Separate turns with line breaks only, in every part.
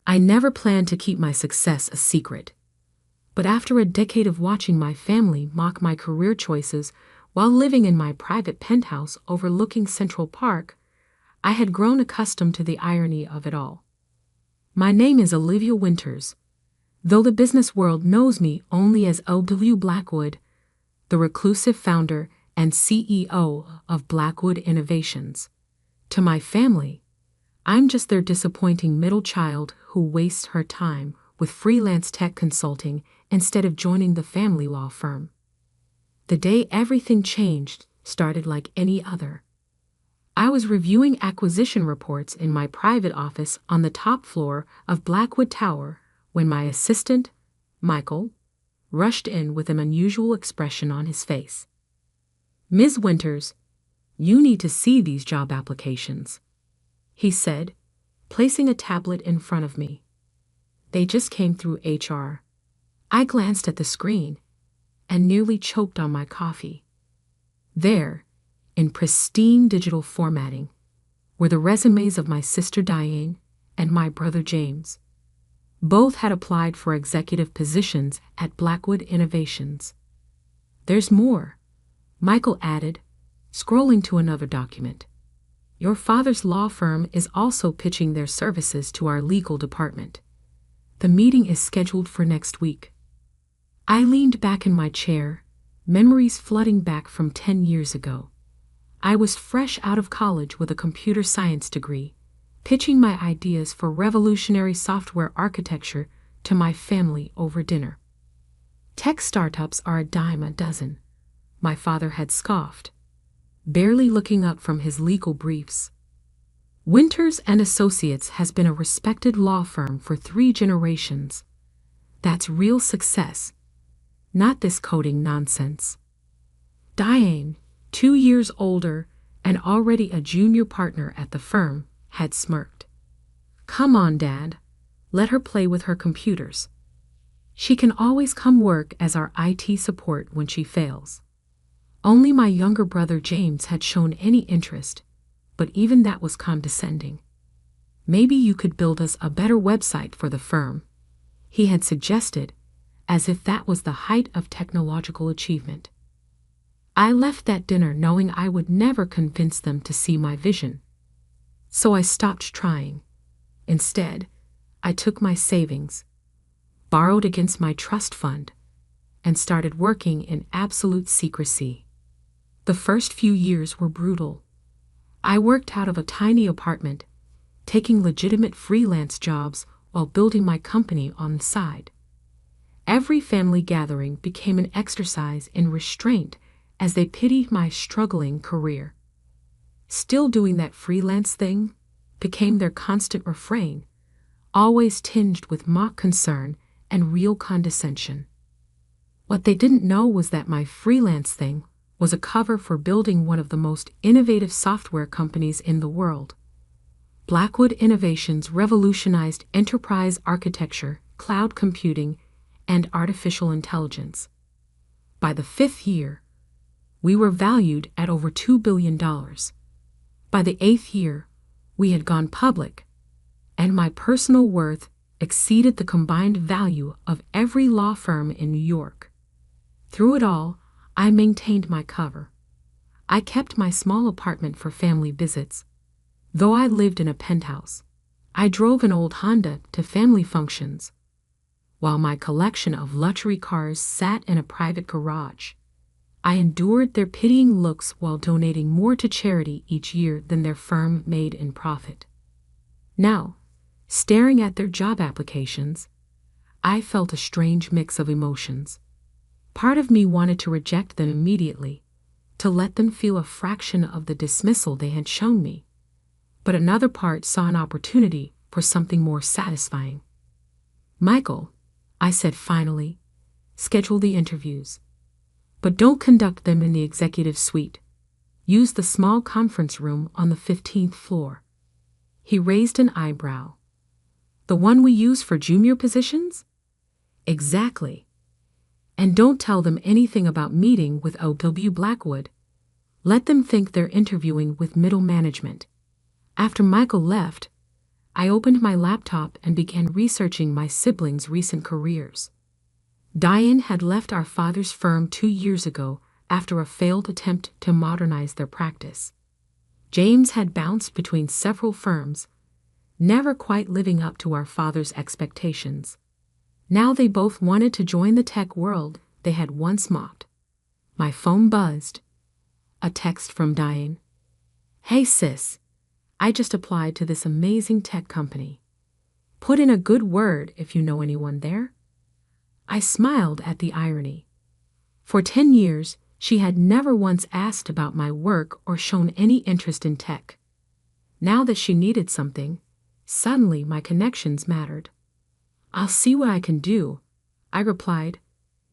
I never planned to keep my success a secret. But after a decade of watching my family mock my career choices while living in my private penthouse overlooking Central Park, I had grown accustomed to the irony of it all. My name is Olivia Winters, though the business world knows me only as O.W. Blackwood, the reclusive founder and CEO of Blackwood Innovations. To my family, I'm just their disappointing middle child who wastes her time with freelance tech consulting instead of joining the family law firm. The day everything changed started like any other. I was reviewing acquisition reports in my private office on the top floor of Blackwood Tower when my assistant, Michael, rushed in with an unusual expression on his face. "Ms. Winters, you need to see these job applications," he said, placing a tablet in front of me. They just came through HR. I glanced at the screen and nearly choked on my coffee. There, in pristine digital formatting, were the resumes of my sister Diane and my brother James. Both had applied for executive positions at Blackwood Innovations. "There's more," Michael added, scrolling to another document. "Your father's law firm is also pitching their services to our legal department. The meeting is scheduled for next week." I leaned back in my chair, memories flooding back from 10 years ago. I was fresh out of college with a computer science degree, pitching my ideas for revolutionary software architecture to my family over dinner. "Tech startups are a dime a dozen," my father had scoffed, barely looking up from his legal briefs. "Winters and Associates has been a respected law firm for 3 generations. That's real success, not this coding nonsense." Diane, 2 years older and already a junior partner at the firm, had smirked. "Come on, Dad. Let her play with her computers. She can always come work as our IT support when she fails." Only my younger brother James had shown any interest, but even that was condescending. "Maybe you could build us a better website for the firm," he had suggested, as if that was the height of technological achievement. I left that dinner knowing I would never convince them to see my vision. So I stopped trying. Instead, I took my savings, borrowed against my trust fund, and started working in absolute secrecy. The first few years were brutal. I worked out of a tiny apartment, taking legitimate freelance jobs while building my company on the side. Every family gathering became an exercise in restraint as they pitied my struggling career. "Still doing that freelance thing?" became their constant refrain, always tinged with mock concern and real condescension. What they didn't know was that my freelance thing was a cover for building one of the most innovative software companies in the world. Blackwood Innovations revolutionized enterprise architecture, cloud computing, and artificial intelligence. By the 5th year, we were valued at over $2 billion. By the 8th year, we had gone public, and my personal worth exceeded the combined value of every law firm in New York. Through it all, I maintained my cover. I kept my small apartment for family visits. Though I lived in a penthouse, I drove an old Honda to family functions, while my collection of luxury cars sat in a private garage. I endured their pitying looks while donating more to charity each year than their firm made in profit. Now, staring at their job applications, I felt a strange mix of emotions. Part of me wanted to reject them immediately, to let them feel a fraction of the dismissal they had shown me. But another part saw an opportunity for something more satisfying. "Michael," I said finally, "schedule the interviews. But don't conduct them in the executive suite. Use the small conference room on the 15th floor." He raised an eyebrow. "The one we use for junior positions?" "Exactly. And don't tell them anything about meeting with O.W. Blackwood. Let them think they're interviewing with middle management." After Michael left, I opened my laptop and began researching my siblings' recent careers. Diane had left our father's firm 2 years ago after a failed attempt to modernize their practice. James had bounced between several firms, never quite living up to our father's expectations. Now they both wanted to join the tech world they had once mocked. My phone buzzed. A text from Diane. "Hey sis, I just applied to this amazing tech company. Put in a good word if you know anyone there." I smiled at the irony. For 10 years, she had never once asked about my work or shown any interest in tech. Now that she needed something, suddenly my connections mattered. "I'll see what I can do," I replied,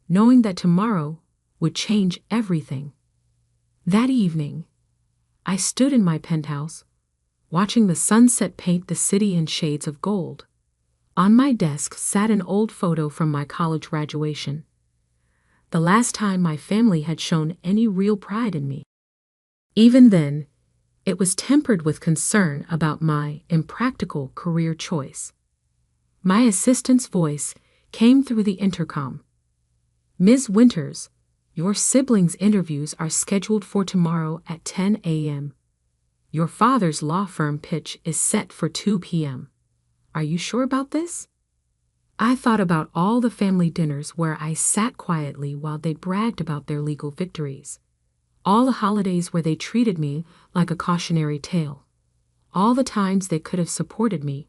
knowing that tomorrow would change everything. That evening, I stood in my penthouse, watching the sunset paint the city in shades of gold. On my desk sat an old photo from my college graduation, the last time my family had shown any real pride in me. Even then, it was tempered with concern about my impractical career choice. My assistant's voice came through the intercom. "Ms. Winters, your siblings' interviews are scheduled for tomorrow at 10 a.m. Your father's law firm pitch is set for 2 p.m. Are you sure about this?" I thought about all the family dinners where I sat quietly while they bragged about their legal victories. All the holidays where they treated me like a cautionary tale. All the times they could have supported me,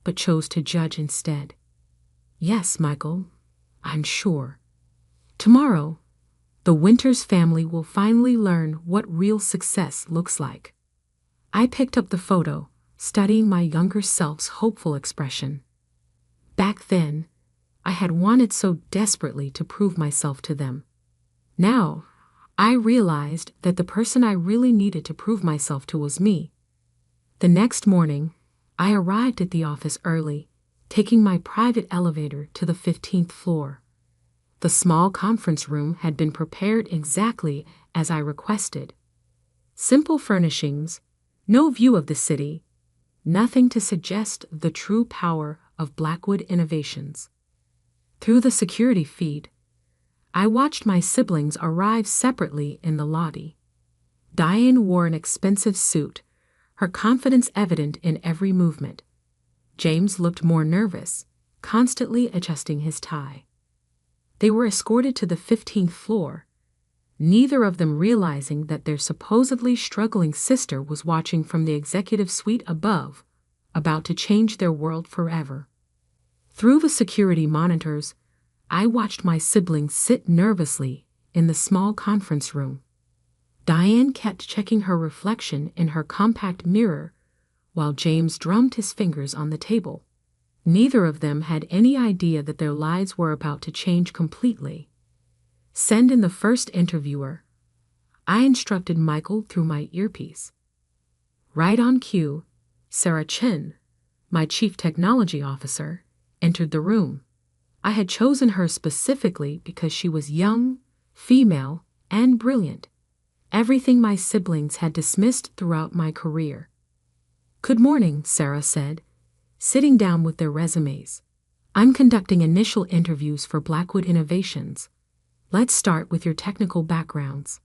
but chose to judge instead. "Yes, Michael, I'm sure. Tomorrow, the Winters family will finally learn what real success looks like." I picked up the photo, studying my younger self's hopeful expression. Back then, I had wanted so desperately to prove myself to them. Now, I realized that the person I really needed to prove myself to was me. The next morning, I arrived at the office early, taking my private elevator to the 15th floor. The small conference room had been prepared exactly as I requested. Simple furnishings, no view of the city, nothing to suggest the true power of Blackwood innovations. Through the security feed, I watched my siblings arrive separately in the lobby. Diane wore an expensive suit, her confidence evident in every movement. James looked more nervous, constantly adjusting his tie. They were escorted to the 15th floor, neither of them realizing that their supposedly struggling sister was watching from the executive suite above, about to change their world forever. Through the security monitors, I watched my siblings sit nervously in the small conference room. Diane kept checking her reflection in her compact mirror, while James drummed his fingers on the table. Neither of them had any idea that their lives were about to change completely. "Send in the first interviewer," I instructed Michael through my earpiece. Right on cue, Sarah Chen, my chief technology officer, entered the room. I had chosen her specifically because she was young, female, and brilliant. Everything my siblings had dismissed throughout my career. "Good morning," Sarah said, sitting down with their resumes. "I'm conducting initial interviews for Blackwood Innovations. Let's start with your technical backgrounds."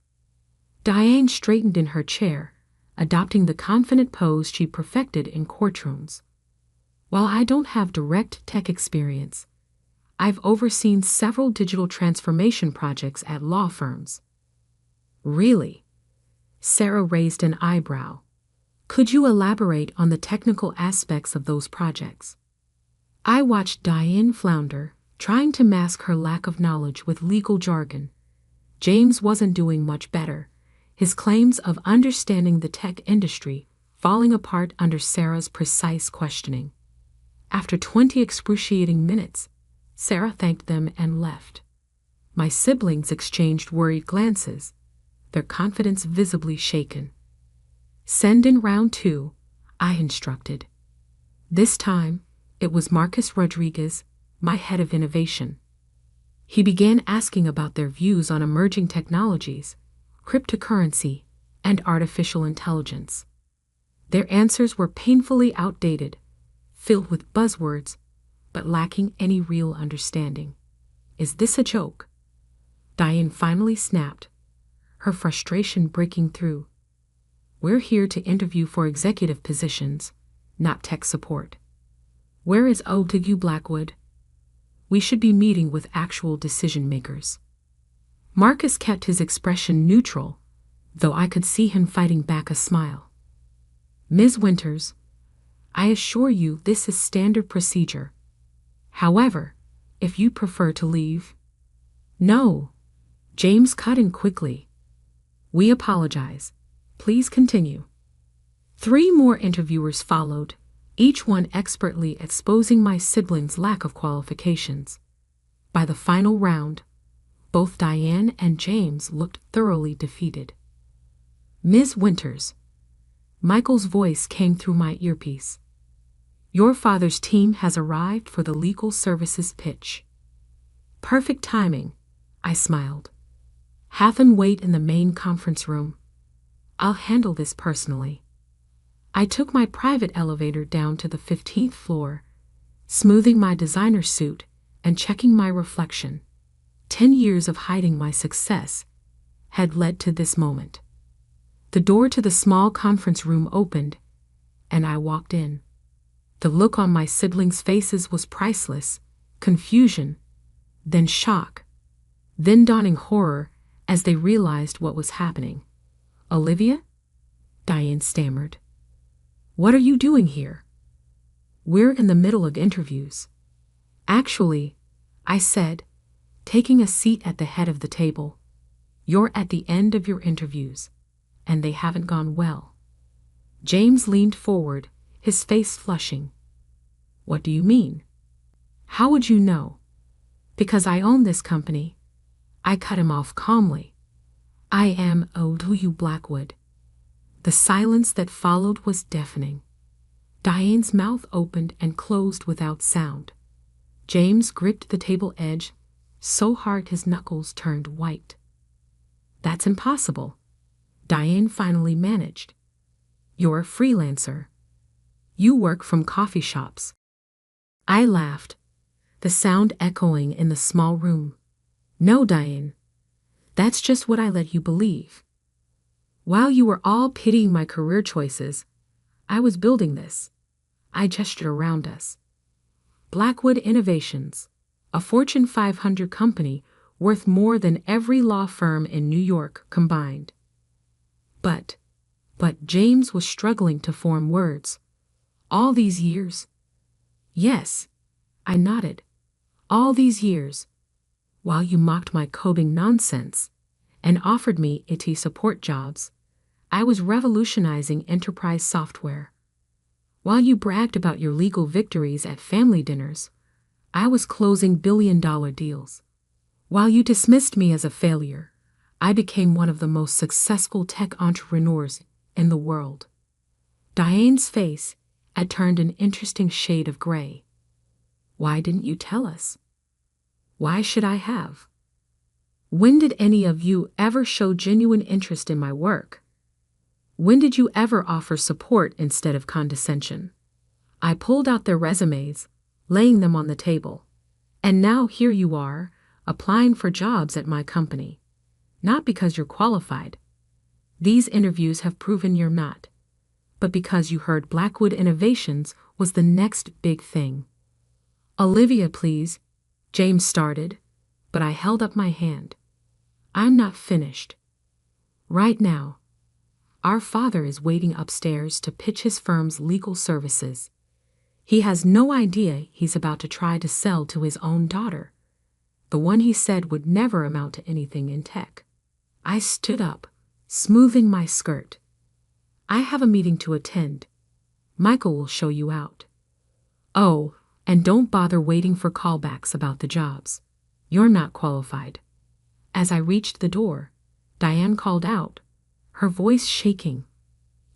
Diane straightened in her chair, adopting the confident pose she perfected in courtrooms. "While I don't have direct tech experience, I've overseen several digital transformation projects at law firms." "Really?" Sarah raised an eyebrow. "Could you elaborate on the technical aspects of those projects?" I watched Diane flounder, trying to mask her lack of knowledge with legal jargon. James wasn't doing much better, his claims of understanding the tech industry falling apart under Sarah's precise questioning. After 20 excruciating minutes, Sarah thanked them and left. My siblings exchanged worried glances, their confidence visibly shaken. "Send in round 2, I instructed. This time, it was Marcus Rodriguez, my head of innovation. He began asking about their views on emerging technologies, cryptocurrency, and artificial intelligence. Their answers were painfully outdated, filled with buzzwords, but lacking any real understanding. Is this a joke? Diane finally snapped, her frustration breaking through. We're here to interview for executive positions, not tech support. Where is OTU Blackwood? We should be meeting with actual decision makers. Marcus kept his expression neutral, though I could see him fighting back a smile. Ms. Winters, I assure you this is standard procedure. However, if you prefer to leave... No. James cut in quickly. We apologize. Please continue. 3 more interviewers followed, each one expertly exposing my siblings' lack of qualifications. By the final round, both Diane and James looked thoroughly defeated. Ms. Winters, Michael's voice came through my earpiece. Your father's team has arrived for the legal services pitch. Perfect timing, I smiled. Have them wait in the main conference room. I'll handle this personally. I took my private elevator down to the 15th floor, smoothing my designer suit and checking my reflection. 10 years of hiding my success had led to this moment. The door to the small conference room opened, and I walked in. The look on my siblings' faces was priceless, confusion, then shock, then dawning horror as they realized what was happening. Olivia? Diane stammered. What are you doing here? We're in the middle of interviews. Actually, I said, taking a seat at the head of the table. You're at the end of your interviews, and they haven't gone well. James leaned forward, his face flushing. What do you mean? How would you know? Because I own this company. I cut him off calmly. I am OTU Blackwood. The silence that followed was deafening. Diane's mouth opened and closed without sound. James gripped the table edge so hard his knuckles turned white. That's impossible, Diane finally managed. You're a freelancer. You work from coffee shops. I laughed, the sound echoing in the small room. No, Diane. That's just what I let you believe. While you were all pitying my career choices, I was building this. I gestured around us. Blackwood Innovations, a Fortune 500 company worth more than every law firm in New York combined. But James was struggling to form words. All these years? Yes, I nodded. All these years, while you mocked my coding nonsense and offered me IT support jobs, I was revolutionizing enterprise software. While you bragged about your legal victories at family dinners, I was closing billion-dollar deals. While you dismissed me as a failure, I became one of the most successful tech entrepreneurs in the world. Diane's face had turned an interesting shade of gray. Why didn't you tell us? Why should I have? When did any of you ever show genuine interest in my work? When did you ever offer support instead of condescension? I pulled out their resumes, laying them on the table. And now here you are, applying for jobs at my company. Not because you're qualified. These interviews have proven you're not. But because you heard Blackwood Innovations was the next big thing. Olivia, please, James started, but I held up my hand. I'm not finished. Right now, our father is waiting upstairs to pitch his firm's legal services. He has no idea he's about to try to sell to his own daughter, the one he said would never amount to anything in tech. I stood up, smoothing my skirt. I have a meeting to attend. Michael will show you out. Oh, and don't bother waiting for callbacks about the jobs. You're not qualified. As I reached the door, Diane called out, her voice shaking.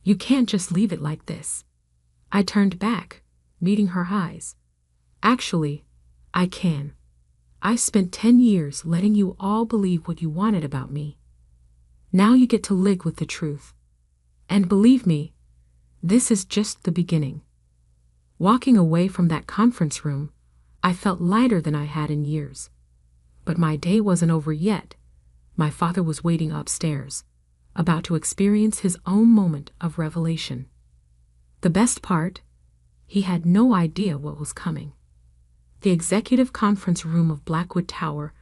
You can't just leave it like this. I turned back, meeting her eyes. Actually, I can. I spent 10 years letting you all believe what you wanted about me. Now you get to live with the truth. And believe me, this is just the beginning. Walking away from that conference room, I felt lighter than I had in years. But my day wasn't over yet. My father was waiting upstairs, about to experience his own moment of revelation. The best part, he had no idea what was coming. The executive conference room of Blackwood Tower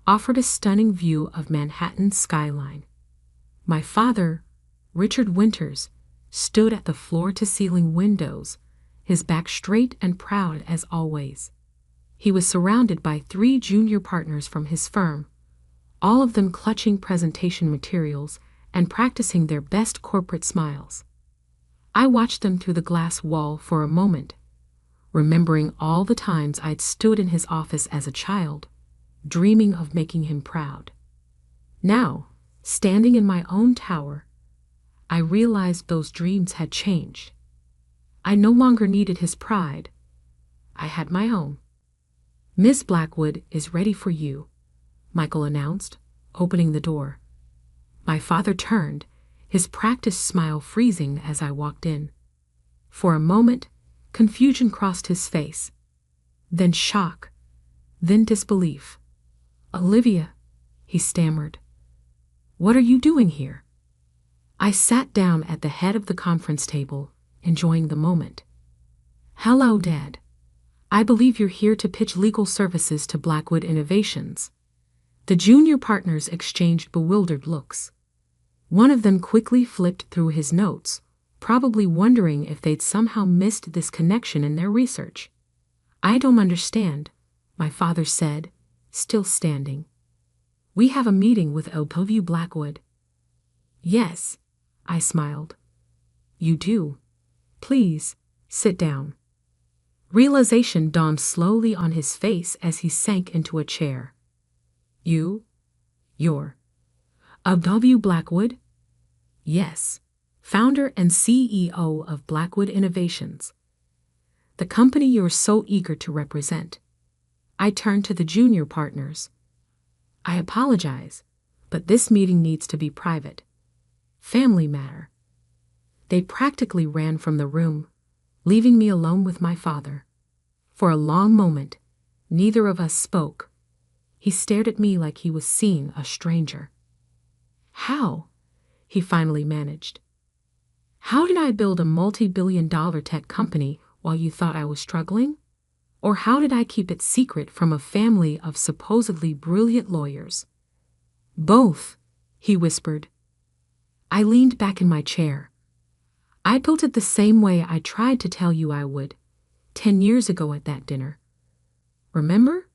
offered a stunning view of Manhattan's skyline. My father, Richard Winters, stood at the floor-to-ceiling windows, his back straight and proud as always. He was surrounded by 3 junior partners from his firm, all of them clutching presentation materials and practicing their best corporate smiles. I watched them through the glass wall for a moment, remembering all the times I'd stood in his office as a child, dreaming of making him proud. Now, standing in my own tower, I realized those dreams had changed. I no longer needed his pride. I had my own. "Miss Blackwood is ready for you," Michael announced, opening the door. My father turned, his practiced smile freezing as I walked in. For a moment, confusion crossed his face, then shock, then disbelief. "Olivia," he stammered, "what are you doing here?" I sat down at the head of the conference table, enjoying the moment. "Hello, Dad. I believe you're here to pitch legal services to Blackwood Innovations." The junior partners exchanged bewildered looks. One of them quickly flipped through his notes, probably wondering if they'd somehow missed this connection in their research. "I don't understand," my father said, still standing. "We have a meeting with LW Blackwood." "Yes," I smiled. "You do. Please, sit down." Realization dawned slowly on his face as he sank into a chair. You're LW Blackwood?" "Yes, founder and CEO of Blackwood Innovations, the company you're so eager to represent." I turned to the junior partners. "I apologize, but this meeting needs to be private. Family matter." They practically ran from the room, leaving me alone with my father. For a long moment, neither of us spoke. He stared at me like he was seeing a stranger. "How?" he finally managed. "How did I build a multi-billion-dollar tech company while you thought I was struggling? Or how did I keep it secret from a family of supposedly brilliant lawyers?" "Both," he whispered. I leaned back in my chair. "I built it the same way I tried to tell you I would, 10 years ago at that dinner. Remember?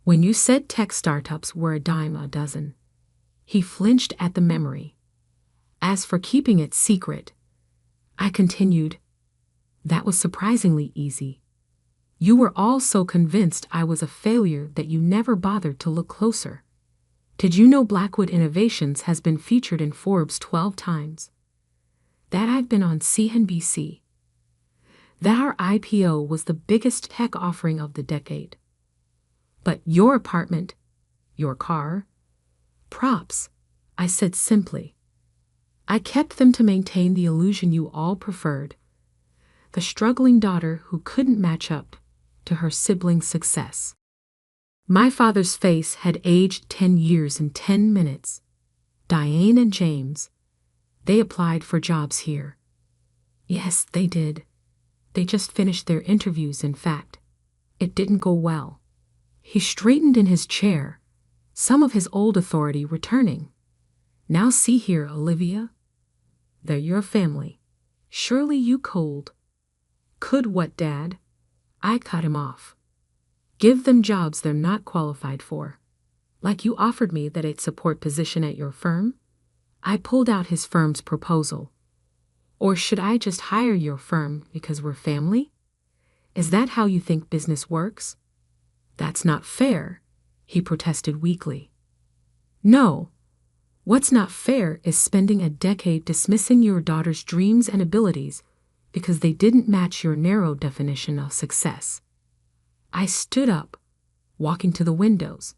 When you said tech startups were a dime a dozen." He flinched at the memory. "As for keeping it secret," I continued, "that was surprisingly easy. You were all so convinced I was a failure that you never bothered to look closer. Did you know Blackwood Innovations has been featured in Forbes 12 times? That I've been on CNBC? That our IPO was the biggest tech offering of the decade? But your apartment, your car, props," I said simply. "I kept them to maintain the illusion you all preferred, the struggling daughter who couldn't match up to her sibling's success." My father's face had aged 10 years in 10 minutes. Diane and James, they applied for jobs here. Yes, they did. They just finished their interviews, in fact. It didn't go well. He straightened in his chair, some of his old authority returning. "Now see here, Olivia. They're your family. Surely you could." "Could what, Dad?" I cut him off. "Give them jobs they're not qualified for. Like you offered me that 8 support position at your firm?" I pulled out his firm's proposal. "Or should I just hire your firm because we're family? Is that how you think business works?" "That's not fair," he protested weakly. "No. What's not fair is spending a decade dismissing your daughter's dreams and abilities because they didn't match your narrow definition of success." I stood up, walking to the windows.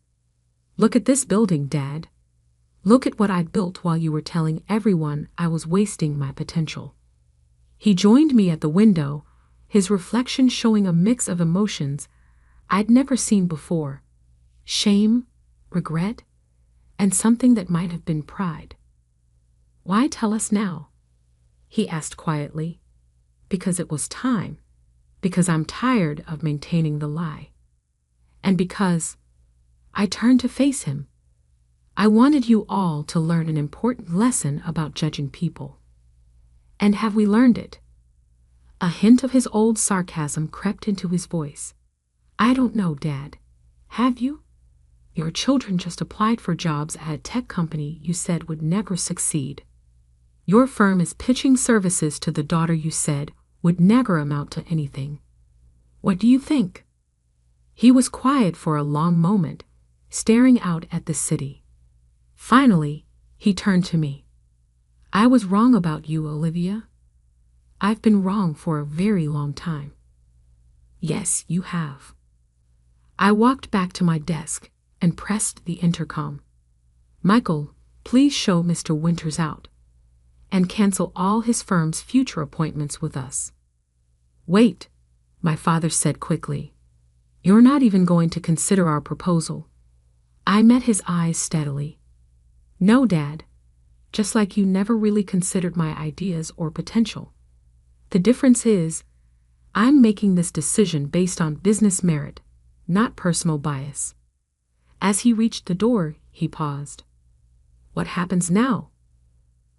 "Look at this building, Dad. Look at what I built while you were telling everyone I was wasting my potential." He joined me at the window, his reflection showing a mix of emotions I'd never seen before: shame, regret, and something that might have been pride. "Why tell us now?" he asked quietly. "Because it was time. Because I'm tired of maintaining the lie. And because—" I turned to face him. "I wanted you all to learn an important lesson about judging people. And have we learned it?" A hint of his old sarcasm crept into his voice. "I don't know, Dad. Have you? Your children just applied for jobs at a tech company you said would never succeed. Your firm is pitching services to the daughter you said would never amount to anything. What do you think?" He was quiet for a long moment, staring out at the city. Finally, he turned to me. "I was wrong about you, Olivia. I've been wrong for a very long time." "Yes, you have." I walked back to my desk and pressed the intercom. "Michael, please show Mr. Winters out. And cancel all his firm's future appointments with us." "Wait," my father said quickly. "You're not even going to consider our proposal." I met his eyes steadily. "No, Dad. Just like you never really considered my ideas or potential. The difference is, I'm making this decision based on business merit, not personal bias." As he reached the door, he paused. "What happens now?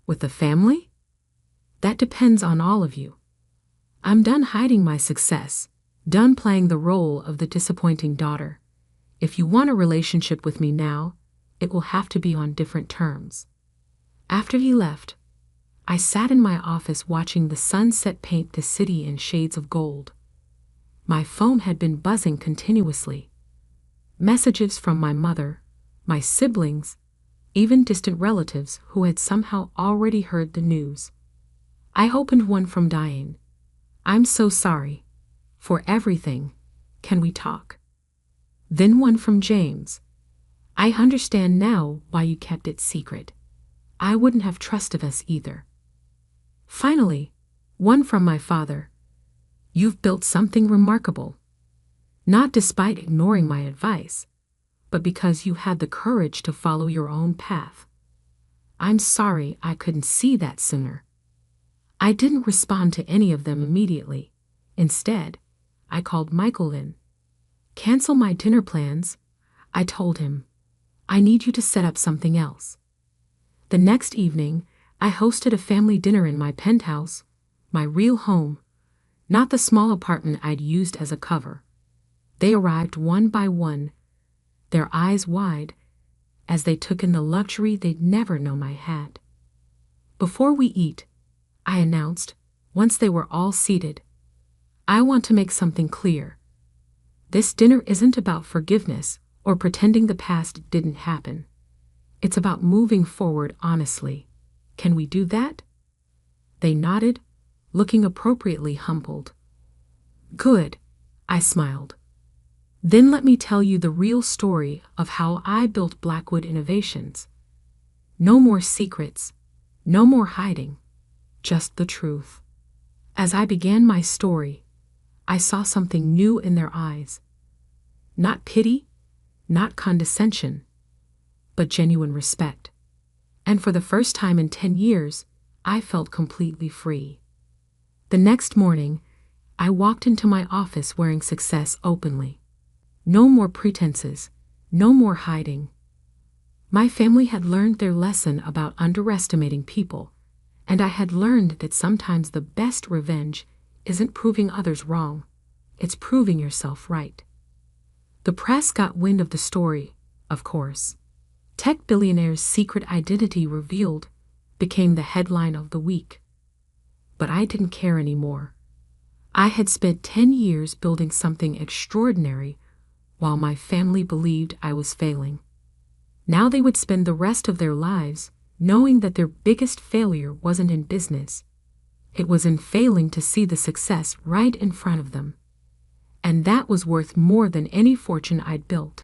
With the family? That depends on all of you. I'm done hiding my success, done playing the role of the disappointing daughter. If you want a relationship with me now, it will have to be on different terms." After he left, I sat in my office watching the sunset paint the city in shades of gold. My phone had been buzzing continuously. Messages from my mother, my siblings, even distant relatives who had somehow already heard the news. I opened one from Diane. "I'm so sorry. For everything. Can we talk?" Then one from James. "I understand now why you kept it secret. I wouldn't have trusted us either." Finally, one from my father. "You've built something remarkable. Not despite ignoring my advice, but because you had the courage to follow your own path. I'm sorry I couldn't see that sooner." I didn't respond to any of them immediately. Instead, I called Michael in. "Cancel my dinner plans," I told him. "I need you to set up something else." The next evening, I hosted a family dinner in my penthouse, my real home, not the small apartment I'd used as a cover. They arrived one by one, their eyes wide, as they took in the luxury they'd never known I had. "Before we eat," I announced, once they were all seated, "I want to make something clear. This dinner isn't about forgiveness or pretending the past didn't happen. It's about moving forward honestly. Can we do that?" They nodded, looking appropriately humbled. "Good," I smiled. "Then let me tell you the real story of how I built Blackwood Innovations. No more secrets, no more hiding, just the truth." As I began my story, I saw something new in their eyes. Not pity, not condescension, but genuine respect. And for the first time in 10 years, I felt completely free. The next morning, I walked into my office wearing success openly. No more pretenses, no more hiding. My family had learned their lesson about underestimating people, and I had learned that sometimes the best revenge isn't proving others wrong, it's proving yourself right. The press got wind of the story, of course. Tech billionaire's secret identity revealed became the headline of the week. But I didn't care anymore. I had spent 10 years building something extraordinary while my family believed I was failing. Now they would spend the rest of their lives knowing that their biggest failure wasn't in business. It was in failing to see the success right in front of them. And that was worth more than any fortune I'd built.